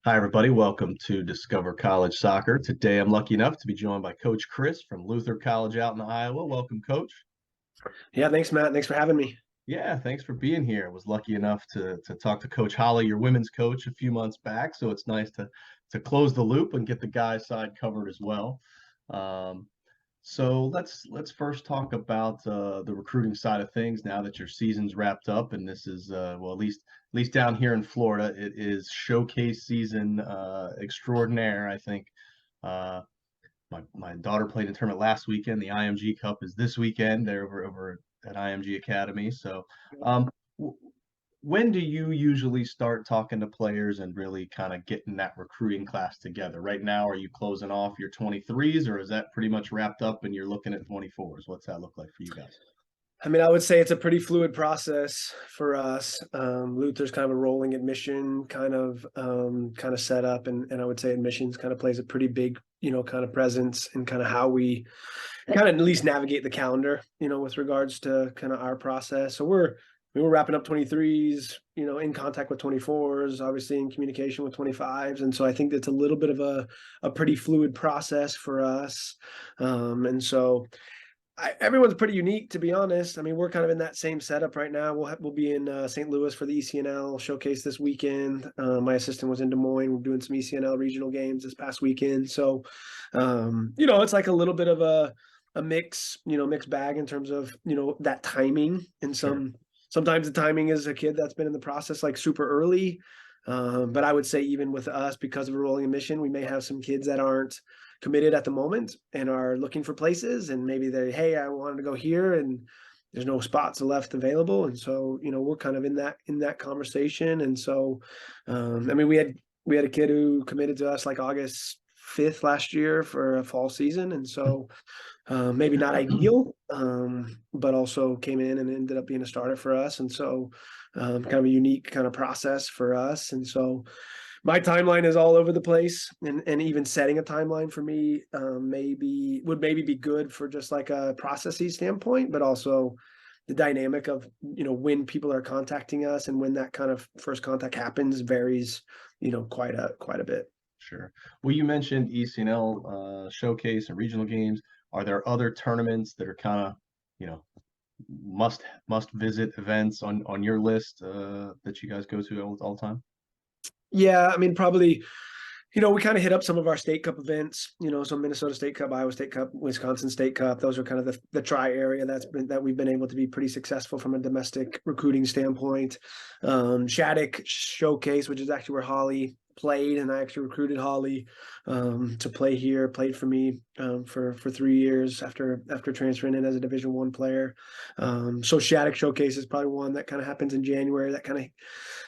Hi, everybody. Welcome to Discover College Soccer. Today, I'm lucky enough to be joined by Coach Chris from Luther College out in Iowa. Welcome, Coach. Yeah, thanks, Matt. Thanks for having me. Yeah, thanks for being here. I was lucky enough to talk to Coach Holly, your women's coach, a few months back. So it's nice to close the loop and get the guys' side covered as well. Um, so let's first talk about the recruiting side of things now that your season's wrapped up, and this is well, at least down here in Florida, it is showcase season extraordinaire. I think uh, my daughter played in tournament last weekend. The IMG Cup is this weekend. They're over at IMG Academy. So, um, w- when do you usually start talking to players and really kind of getting that recruiting class together? Right now, are you closing off your 23s, or is that pretty much wrapped up and you're looking at 24s? What's that look like for you guys? I mean, I would say it's a pretty fluid process for us. Luther's kind of a rolling admission kind of setup, and I would say admissions kind of plays a pretty big, kind of presence in kind of how we kind of at least navigate the calendar, with regards to kind of our process. So we're wrapping up 23s, in contact with 24s, obviously in communication with 25s. And so I think it's a little bit of a pretty fluid process for us. And so everyone's pretty unique, to be honest. I mean, we're kind of in that same setup right now. We'll be in St. Louis for the ECNL showcase this weekend. My assistant was in Des Moines. We're doing some ECNL regional games this past weekend. So, it's like a little bit of a mixed bag in terms of that timing. And Sure. sometimes the timing is a kid that's been in the process like super early. But I would say even with us, because of a rolling admission, we may have some kids that aren't committed at the moment and are looking for places, and maybe hey, I wanted to go here and there's no spots left available. And so, we're kind of in that conversation. And so, I mean, we had a kid who committed to us like August 5th last year for a fall season. And so, maybe not ideal, but also came in and ended up being a starter for us. And so, kind of a unique kind of process for us. And so, my timeline is all over the place, and even setting a timeline for me maybe be good for just like a processes standpoint, but also the dynamic of when people are contacting us and when that kind of first contact happens varies quite a bit. Sure. Well, you mentioned ECNL showcase and regional games. Are there other tournaments that are kind of, you know, must visit events on your list that you guys go to all the time? Yeah, I mean, probably, we kind of hit up some of our state cup events, so Minnesota State Cup, Iowa State Cup, Wisconsin State Cup. Those are kind of the tri area that we've been able to be pretty successful from a domestic recruiting standpoint. Shattuck Showcase, which is actually where Holly played, and I actually recruited Holly to play here. Played for me for 3 years after transferring in as a Division I player. So Shattuck Showcase is probably one that kind of happens in January. That kind of,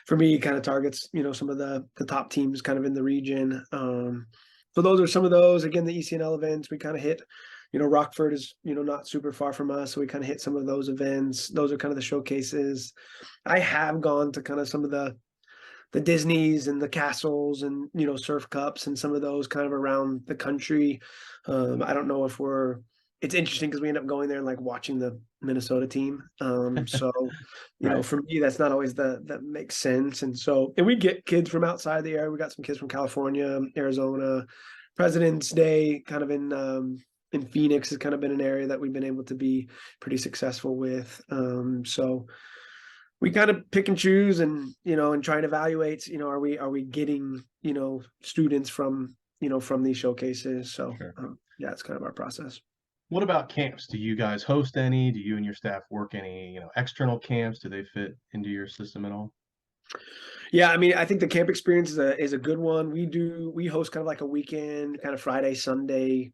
for me, kind of targets some of the top teams kind of in the region. So those are some of those. Again, the ECNL events we kind of hit. Rockford is not super far from us, so we kind of hit some of those events. Those are kind of the showcases. I have gone to kind of some of the Disneys and the castles and surf cups and some of those kind of around the country. I don't know if it's interesting because we end up going there and like watching the Minnesota team. So Right. for me that's not always that makes sense. And we get kids from outside the area. We got some kids from California, Arizona. President's Day kind of in Phoenix has kind of been an area that we've been able to be pretty successful with. So we kind of pick and choose, and try and evaluate, are we getting, students from these showcases. So Sure. yeah, it's kind of our process. What about camps? Do you guys host any? Do you and your staff work any, external camps? Do they fit into your system at all? Yeah, I mean, I think the camp experience is a good one. We host kind of like a weekend, kind of Friday, Sunday,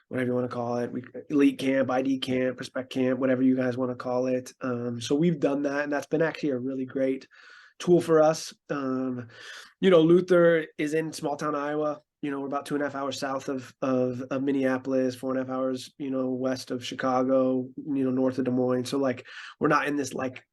whatever you want to call it. We elite camp, ID camp, respect camp, whatever you guys want to call it. So we've done that, and that's been actually a really great tool for us. Luther is in small town Iowa. We're about 2.5 hours south of Minneapolis, 4.5 hours, west of Chicago, north of Des Moines. So like we're not in this like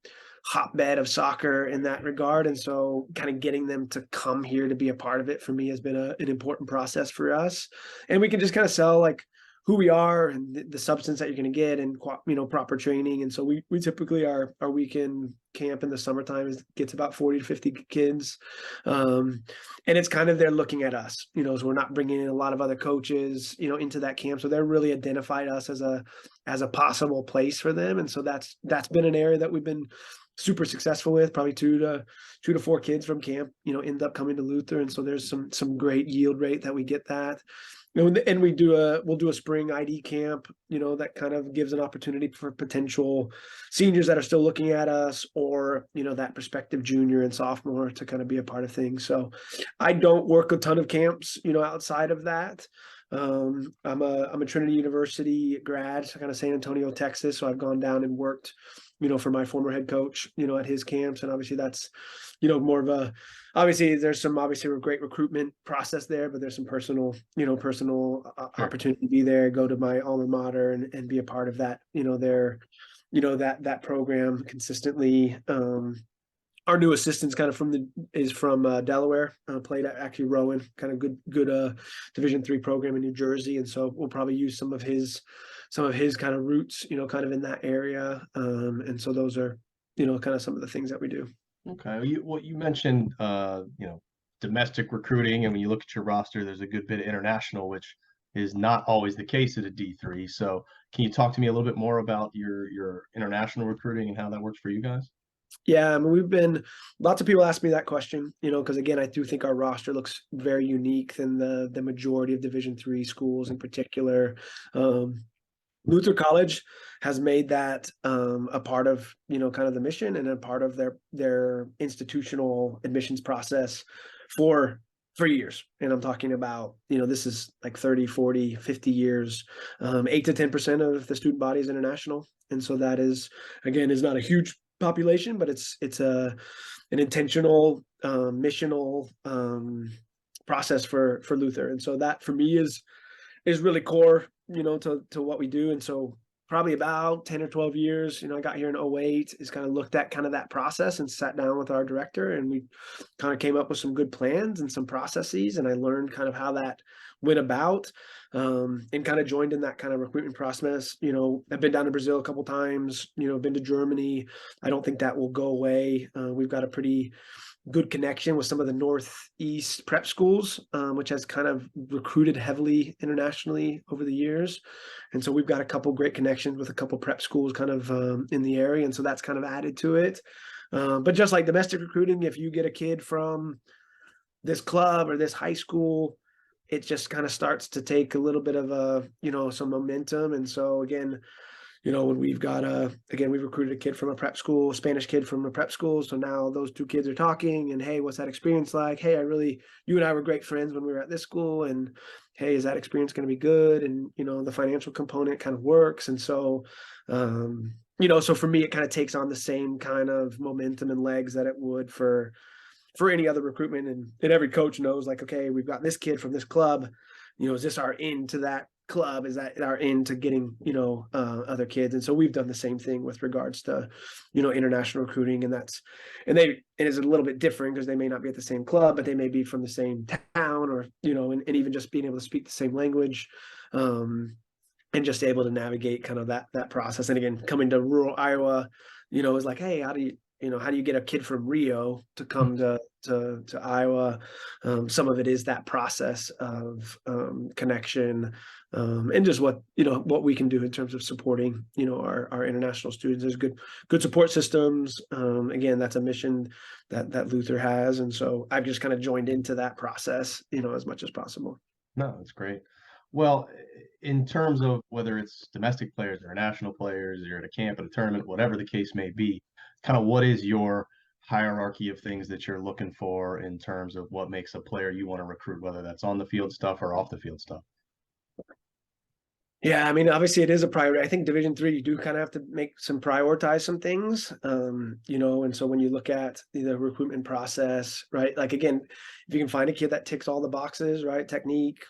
hotbed of soccer in that regard. And so kind of getting them to come here to be a part of it for me has been an important process for us. And we can just kind of sell like who we are and the substance that you're going to get and proper training. And so we typically our weekend camp in the summertime gets about 40 to 50 kids. And it's kind of, they're looking at us, so we're not bringing in a lot of other coaches, into that camp. So they're really identified us as a possible place for them. And so that's been an area that we've been super successful with. Probably two to four kids from camp, end up coming to Luther. And so there's some great yield rate that we get that. And we'll do a spring ID camp, that kind of gives an opportunity for potential seniors that are still looking at us, or, that prospective junior and sophomore to kind of be a part of things. So I don't work a ton of camps, outside of that. I'm a Trinity University grad, so kind of San Antonio, Texas. So I've gone down and worked, for my former head coach, at his camps. And obviously that's, more of a, obviously there's some obviously a great recruitment process there, but there's some personal Sure. opportunity to be there, go to my alma mater and be a part of that, that program consistently. Our new assistant's kind of from Delaware, played at actually Rowan, kind of good Division III program in New Jersey, and so we'll probably use some of his kind of roots, kind of in that area, and so those are, kind of some of the things that we do. Okay. You mentioned, domestic recruiting, and when you look at your roster, there's a good bit of international, which is not always the case at a D3. So can you talk to me a little bit more about your international recruiting and how that works for you guys? Yeah, I mean, lots of people ask me that question, because again, I do think our roster looks very unique than the majority of Division III schools in particular. Luther College has made that a part of, kind of the mission and a part of their institutional admissions process for years. And I'm talking about, this is like 30, 40, 50 years, 8 to 10% of the student body is international. And so that is, again, is not a huge population, but it's an intentional, missional process for Luther. And so that for me is really core, to what we do. And so probably about 10 or 12 years, I got here in 08, is kind of looked at kind of that process and sat down with our director, and we kind of came up with some good plans and some processes. And I learned kind of how that went about, and kind of joined in that kind of recruitment process. I've been down to Brazil a couple times, been to Germany. I don't think that will go away. We've got a pretty good connection with some of the Northeast prep schools, which has kind of recruited heavily internationally over the years. And so we've got a couple great connections with a couple prep schools kind of in the area. And so that's kind of added to it. But just like domestic recruiting, if you get a kid from this club or this high school, it just kind of starts to take a little bit of some momentum. And so again, when we've got we've recruited a kid from a prep school, a Spanish kid from a prep school. So now those two kids are talking, and hey, what's that experience like? Hey, you and I were great friends when we were at this school, and hey, is that experience going to be good? And, the financial component kind of works. And so, so for me, it kind of takes on the same kind of momentum and legs that it would for any other recruitment. And every coach knows, like, okay, we've got this kid from this club, is this our into that club? Is that our into getting, other kids? And so we've done the same thing with regards to, international recruiting. And it is a little bit different because they may not be at the same club, but they may be from the same town, or, and even just being able to speak the same language, and just able to navigate kind of that process. And again, coming to rural Iowa, is like, hey, how do you get a kid from Rio to come to Iowa? Some of it is that process of connection, and just what we can do in terms of supporting our international students. There's good support systems. Again, that's a mission that Luther has, and so I've just kind of joined into that process as much as possible. No, that's great. Well, in terms of whether it's domestic players or national players, you're at a camp, at a tournament, whatever the case may be, kind of what is your hierarchy of things that you're looking for in terms of what makes a player you want to recruit, whether that's on the field stuff or off the field stuff? Yeah, I mean, obviously it is a priority. I think Division III, you do kind of have to prioritize some things, and so when you look at the recruitment process, right? Like, again, if you can find a kid that ticks all the boxes, right? Technique,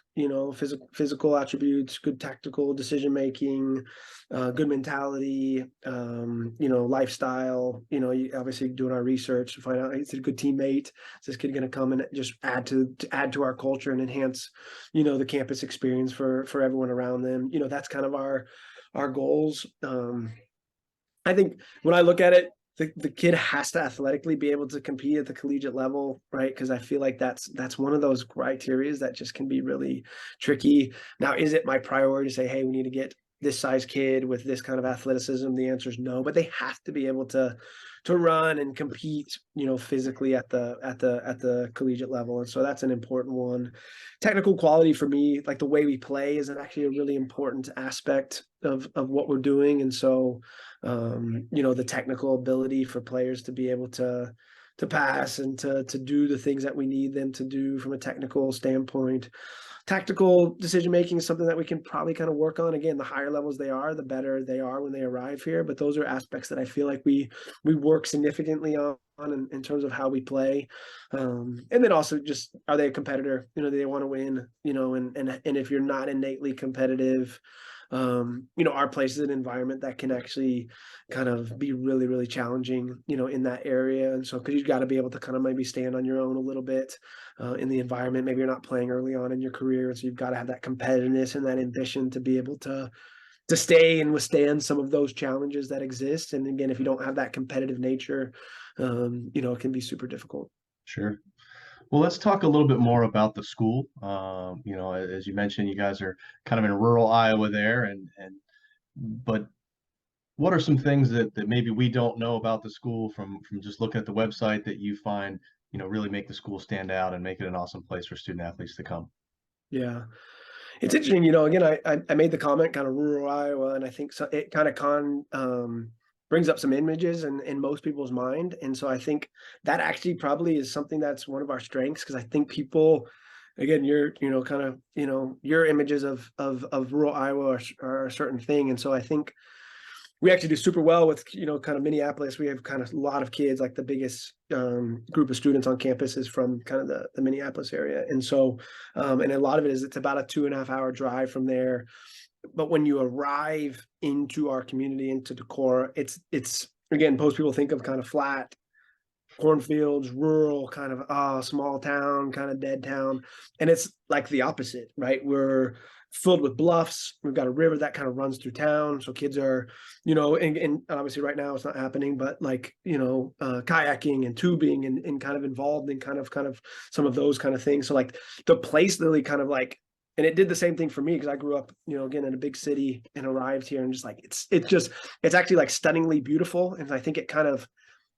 physical attributes, good tactical decision-making, good mentality, lifestyle, you obviously doing our research to find out, is it a good teammate? Is this kid going to come and just add to our culture and enhance, the campus experience for everyone around them? That's kind of our goals. I think when I look at it, the kid has to athletically be able to compete at the collegiate level, right? Because I feel like that's one of those criteria that just can be really tricky. Now, is it my priority to say, hey, we need to get this size kid with this kind of athleticism? The answer is no, but they have to be able to run and compete, physically at the collegiate level. And so that's an important one. Technical quality for me, like the way we play, is actually a really important aspect of what we're doing. And so the technical ability for players to be able to pass and to do the things that we need them to do from a technical standpoint. Tactical decision making is something that we can probably kind of work on. Again, the higher levels they are, the better they are when they arrive here. But those are aspects that I feel like we work significantly on in terms of how we play. And then also just, are they a competitor? Do they want to win? And if you're not innately competitive, our place is an environment that can actually kind of be really, really challenging, in that area. And so, because you've got to be able to kind of maybe stand on your own a little bit in the environment. Maybe you're not playing early on in your career, and so you've got to have that competitiveness and that ambition to be able to stay and withstand some of those challenges that exist. And again, if you don't have that competitive nature, it can be super difficult. Sure. Well, let's talk a little bit more about the school. As you mentioned, you guys are kind of in rural Iowa there, but what are some things that maybe we don't know about the school from just looking at the website that you find, really make the school stand out and make it an awesome place for student athletes to come? Yeah. It's interesting, again, I made the comment kind of rural Iowa, and I think so it kind of brings up some images in most people's mind. And so I think that actually probably is something that's one of our strengths, because I think people, again, your images of rural Iowa are a certain thing. And so I think we actually do super well with, kind of Minneapolis. We have kind of a lot of kids, like the biggest group of students on campus is from kind of the Minneapolis area. And so, and a lot of it is, it's about a 2.5 hour drive from there. But when you arrive into our community, into Decorah, it's again, most people think of kind of flat cornfields, rural, kind of small town, kind of dead town. And it's like the opposite, right? We're filled with bluffs. We've got a river that kind of runs through town. So kids are, and obviously right now it's not happening, but like, kayaking and tubing and kind of involved in kind of some of those kind of things. So like the place literally kind of like, and it did the same thing for me, because I grew up, again, in a big city and arrived here, and just like, it's actually like stunningly beautiful. And I think it kind of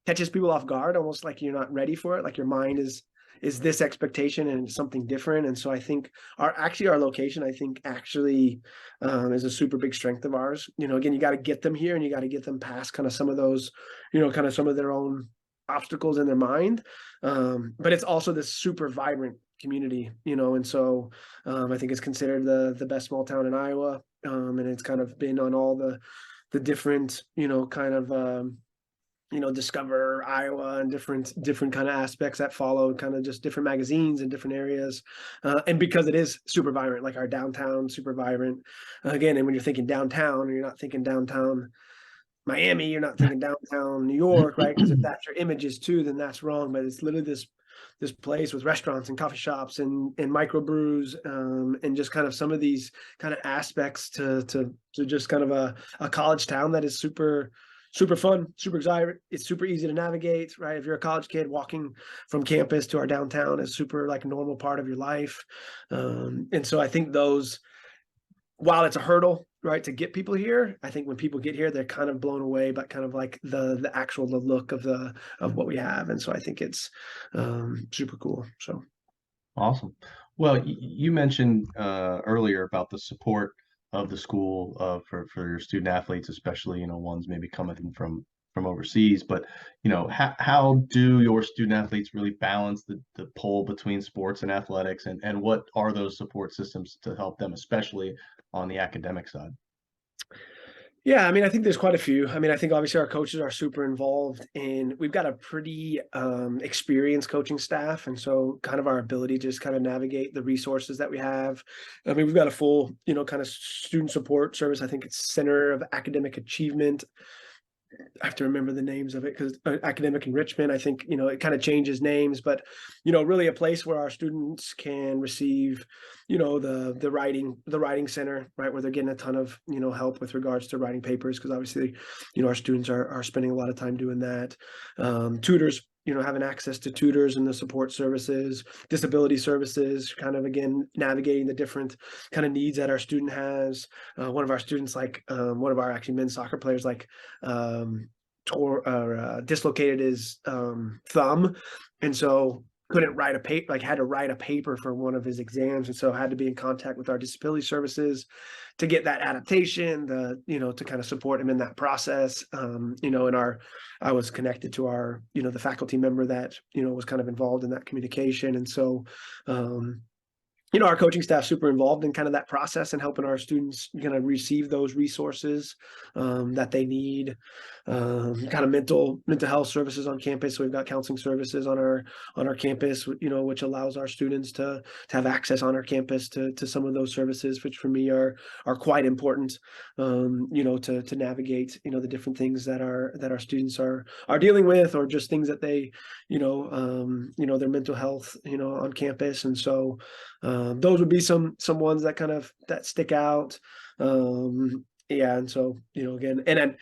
catches people off guard, almost like you're not ready for it. Like your mind is this expectation and something different. And so I think our location, I think actually is a super big strength of ours. Again, you got to get them here and you got to get them past kind of some of those, kind of some of their own obstacles in their mind. But it's also this super vibrant community, and so I think it's considered the best small town in Iowa. And it's kind of been on all the different, kind of Discover Iowa and different kind of aspects that follow, kind of just different magazines in different areas. And because it is super vibrant, like our downtown, super vibrant. Again, and when you're thinking downtown, you're not thinking downtown Miami, you're not thinking downtown New York, right? Because if that's your images too, then that's wrong. But it's literally this place with restaurants and coffee shops and microbrews, and just kind of some of these kind of aspects to just kind of a college town that is super fun, super exciting. It's super easy to navigate, right? If you're a college kid, walking from campus to our downtown is super like a normal part of your life. And so I think those, while it's a hurdle, right, to get people here, I think when people get here, they're kind of blown away by kind of like the look of what we have. And so I think it's super cool. So Awesome. Well, you mentioned earlier about the support of the school for your student athletes, especially ones maybe coming from overseas. But how do your student athletes really balance the pull between sports and athletics, and what are those support systems to help them, especially on the academic side? yeah, I mean, I think there's quite a few. I mean, I think obviously our coaches are super involved, and we've got a pretty experienced coaching staff. And so kind of our ability to just kind of navigate the resources that we have. I mean, we've got a full, kind of student support service. I think it's Center of Academic Achievement. I have to remember the names of it because academic enrichment, I think, it kind of changes names, but, really a place where our students can receive, the writing center, right, where they're getting a ton of, help with regards to writing papers, because obviously, our students are spending a lot of time doing that. Tutors, having access to tutors and the support services, disability services, kind of again navigating the different kind of needs that our student has. One of our students, like one of our actually men's soccer players, like tore or dislocated his thumb, and so couldn't write a paper, like had to write a paper for one of his exams, and so had to be in contact with our disability services to get that adaptation, to kind of support him in that process. And I was connected to our, the faculty member that, was kind of involved in that communication. And so, our coaching staff super involved in kind of that process and helping our students kind of receive those resources that they need. Kind of mental health services on campus. So we've got counseling services on our campus, which allows our students to have access on our campus to some of those services, which for me are quite important. To navigate the different things that our students are dealing with, or just things that they their mental health on campus. And so those would be some ones that kind of that stick out. Yeah, and so again, and then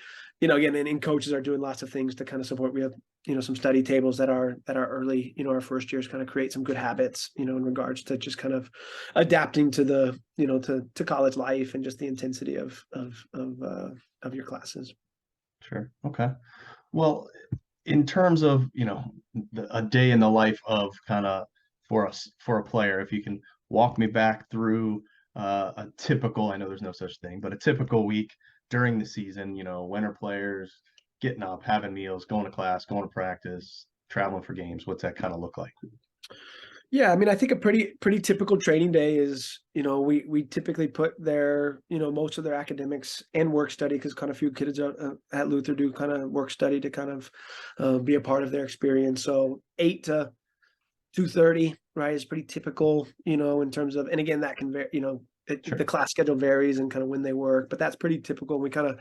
and coaches are doing lots of things to kind of support. We have some study tables that are early, our first years, kind of create some good habits in regards to just kind of adapting to the to college life and just the intensity of your classes. Sure. Okay. Well, in terms of, a day in the life of kind of for a player, if you can walk me back through a typical, I know there's no such thing, but a typical week during the season, when are players getting up, having meals, going to class, going to practice, traveling for games? What's that kind of look like? Yeah, I mean, I think a pretty typical training day is, we typically put their, most of their academics and work study, because kind of few kids at Luther do kind of work study to kind of be a part of their experience. So 8 to 2:30, right, is pretty typical, in terms of, and again, that can vary, Sure. the class schedule varies and kind of when they work, but that's pretty typical. We kind of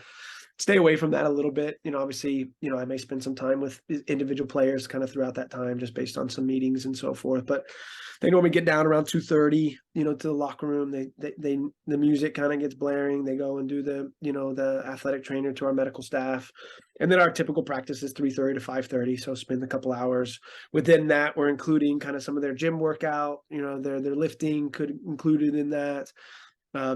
stay away from that a little bit. Obviously, I may spend some time with individual players kind of throughout that time, just based on some meetings and so forth. But they normally get down around 2:30, to the locker room. They the music kind of gets blaring. They go and do the athletic trainer to our medical staff. And then our typical practice is 3:30 to 5:30. So spend a couple hours. Within that, we're including kind of some of their gym workout, their lifting could included in that.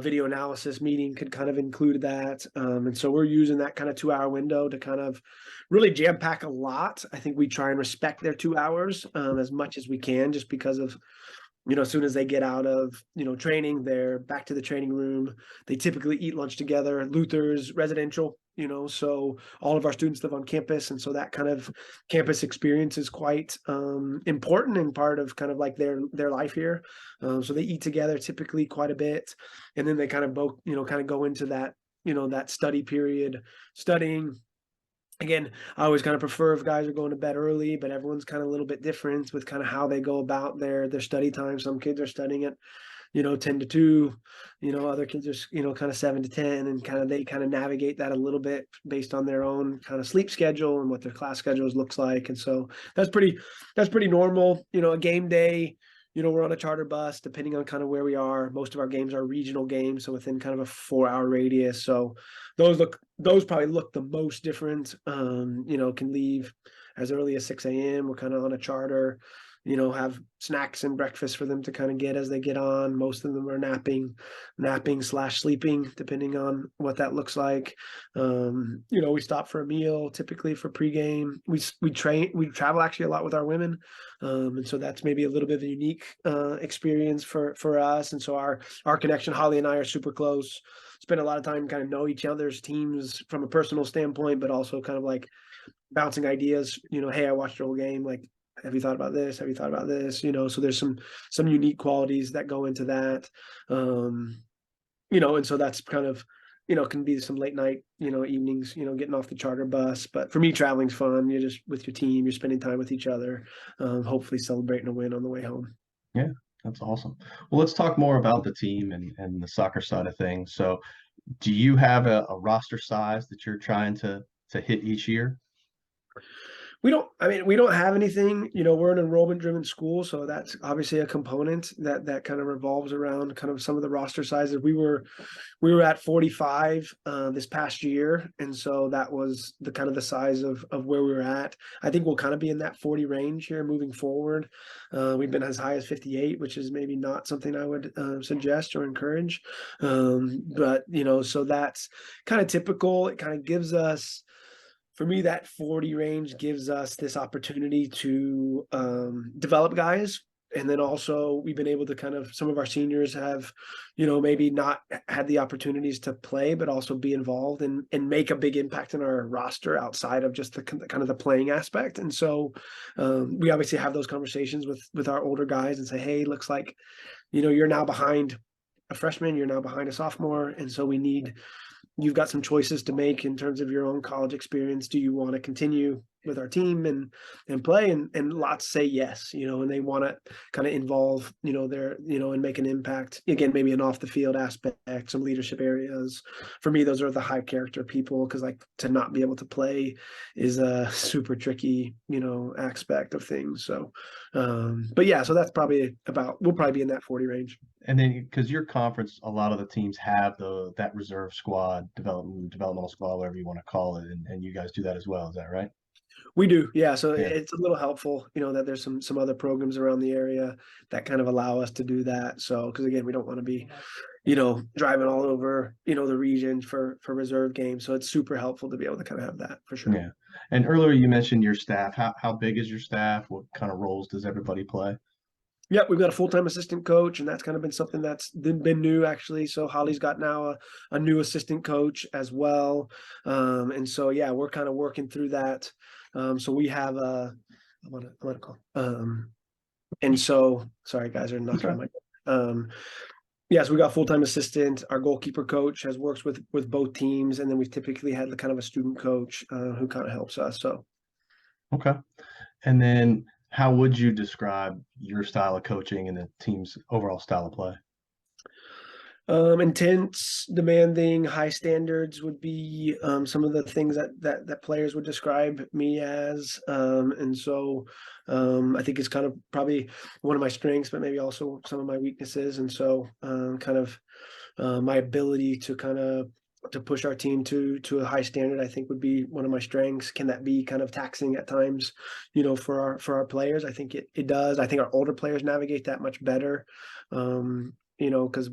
Video analysis meeting could kind of include that. And so we're using that kind of 2-hour window to kind of really jam pack a lot. I think we try and respect their 2 hours as much as we can, just because of, as soon as they get out of, training, they're back to the training room. They typically eat lunch together. Luther's residential, so all of our students live on campus. And so that kind of campus experience is quite important and part of kind of like their life here. So they eat together typically quite a bit. And then they kind of both, kind of go into that, that study period, studying. Again, I always kind of prefer if guys are going to bed early, but everyone's kind of a little bit different with kind of how they go about their study time. Some kids are studying at 10 to 2, other kids are kind of 7 to 10, and kind of they kind of navigate that a little bit based on their own kind of sleep schedule and what their class schedules looks like. And so that's pretty normal. A game day, we're on a charter bus, depending on kind of where we are. Most of our games are regional games, so within kind of a 4-hour radius. So those probably look the most different. Can leave as early as 6 a.m. We're kind of on a charter, have snacks and breakfast for them to kind of get as they get on. Most of them are napping/sleeping, depending on what that looks like. We stop for a meal, typically for pregame. We travel actually a lot with our women. And so that's maybe a little bit of a unique experience for us. And so our connection, Holly and I are super close, spend a lot of time kind of know each other's teams from a personal standpoint, but also kind of like bouncing ideas, hey, I watched your whole game. Like, have you thought about this? Have you thought about this? So there's some unique qualities that go into that. And so that's kind of, can be some late night, evenings, getting off the charter bus. But for me, traveling's fun. You're just with your team, you're spending time with each other, hopefully celebrating a win on the way home. Yeah, that's awesome. Well, let's talk more about the team and the soccer side of things. So, do you have a roster size that you're trying to to hit each year? We don't have anything, we're an enrollment driven school. So that's obviously a component that kind of revolves around kind of some of the roster sizes. We were at 45 this past year. And so that was the kind of the size of where we were at. I think we'll kind of be in that 40 range here moving forward. We've been as high as 58, which is maybe not something I would suggest or encourage. But, so that's kind of typical. It kind of gives us, for me, that 40 range gives us this opportunity to develop guys. And then also we've been able to kind of, some of our seniors have, maybe not had the opportunities to play, but also be involved and make a big impact in our roster outside of just the kind of the playing aspect. And so we obviously have those conversations with our older guys and say, hey, looks like, you're now behind a freshman, you're now behind a sophomore. And so you've got some choices to make in terms of your own college experience. Do you want to continue with our team and play? And lots say yes, and they want to kind of involve, their, and make an impact. Again, maybe an off the field aspect, some leadership areas. For me, those are the high character people, because like to not be able to play is a super tricky, aspect of things. So, but yeah, so that's probably we'll probably be in that 40 range. And then because your conference, a lot of the teams have that reserve squad, developmental squad, whatever you want to call it, and you guys do that as well. Is that right? We do, yeah. So Yeah. it's a little helpful, that there's some other programs around the area that kind of allow us to do that. So, because again, we don't want to be, driving all over, the region for reserve games. So it's super helpful to be able to kind of have that for sure. Yeah. And earlier you mentioned your staff. How big is your staff? What kind of roles does everybody play? Yeah, we've got a full-time assistant coach, and that's kind of been something that's been new actually. So Holly's got now a new assistant coach as well. And so, yeah, we're kind of working through that. So we have I'm gonna call. And so, sorry guys, are knocking on my door. Yes, we got full-time assistant. Our goalkeeper coach has works with both teams, and then we've typically had the kind of a student coach who kind of helps us. So Okay. And then how would you describe your style of coaching and the team's overall style of play? Intense, demanding, high standards would be some of the things that players would describe me as. And so I think it's kind of probably one of my strengths, but maybe also some of my weaknesses. And so kind of my ability to kind of to push our team to a high standard, I think would be one of my strengths. Can that be kind of taxing at times, for our players? I think it does. I think our older players navigate that much better. Because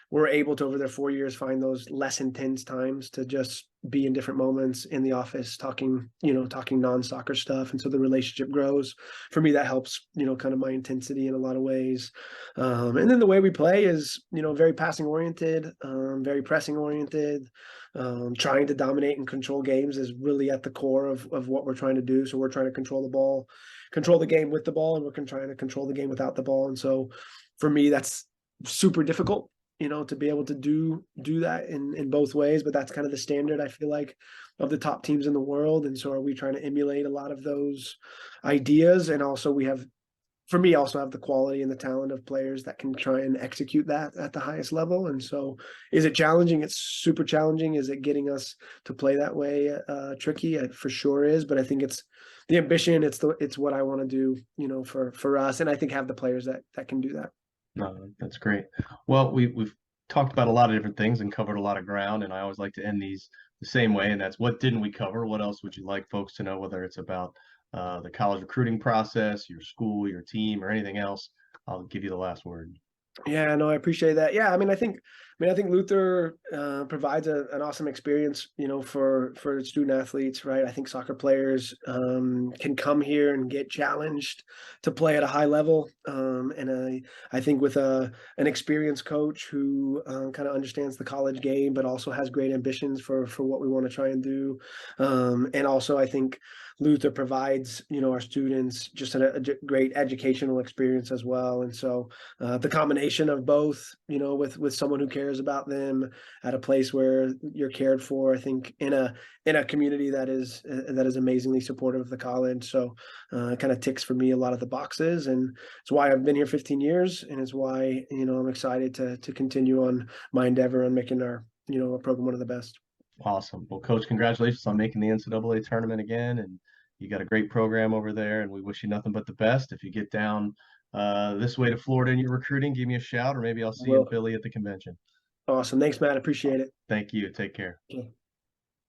we're able to, over their 4 years, find those less intense times to just be in different moments in the office talking non-soccer stuff. And so the relationship grows. For me, that helps, kind of my intensity in a lot of ways. And then the way we play is, very passing oriented, very pressing oriented. Trying to dominate and control games is really at the core of what we're trying to do. So we're trying to control the ball, control the game with the ball, and we're trying to control the game without the ball. And so for me, that's super difficult, to be able to do that in both ways. But that's kind of the standard, I feel like, of the top teams in the world. And so are we trying to emulate a lot of those ideas? And also we have, for me, also have the quality and the talent of players that can try and execute that at the highest level. And so is it challenging? It's super challenging. Is it getting us to play that way tricky? It for sure is. But I think it's the ambition. It's what I want to do, for us. And I think have the players that can do that. No, that's great. Well, we've talked about a lot of different things and covered a lot of ground, and I always like to end these the same way, and that's what didn't we cover? What else would you like folks to know, whether it's about the college recruiting process, your school, your team, or anything else? I'll give you the last word. Yeah, no, I appreciate that. Yeah, I think Luther provides an awesome experience, for student athletes, right? I think soccer players can come here and get challenged to play at a high level, and I think with an experienced coach who kind of understands the college game, but also has great ambitions for what we want to try and do, and also I think Luther provides, our students just a great educational experience as well. And so the combination of both, with someone who cares about them at a place where you're cared for, I think in a community that is amazingly supportive of the college. So it kind of ticks for me a lot of the boxes, and it's why I've been here 15 years, and it's why, I'm excited to continue on my endeavor on making our, program one of the best. Awesome. Well, Coach, congratulations on making the NCAA tournament again, and you got a great program over there, and we wish you nothing but the best. If you get down this way to Florida in your recruiting, give me a shout, or maybe I'll see you in Will. Philly at the convention. Awesome. Thanks, Matt. Appreciate it. Thank you. Take care. Okay.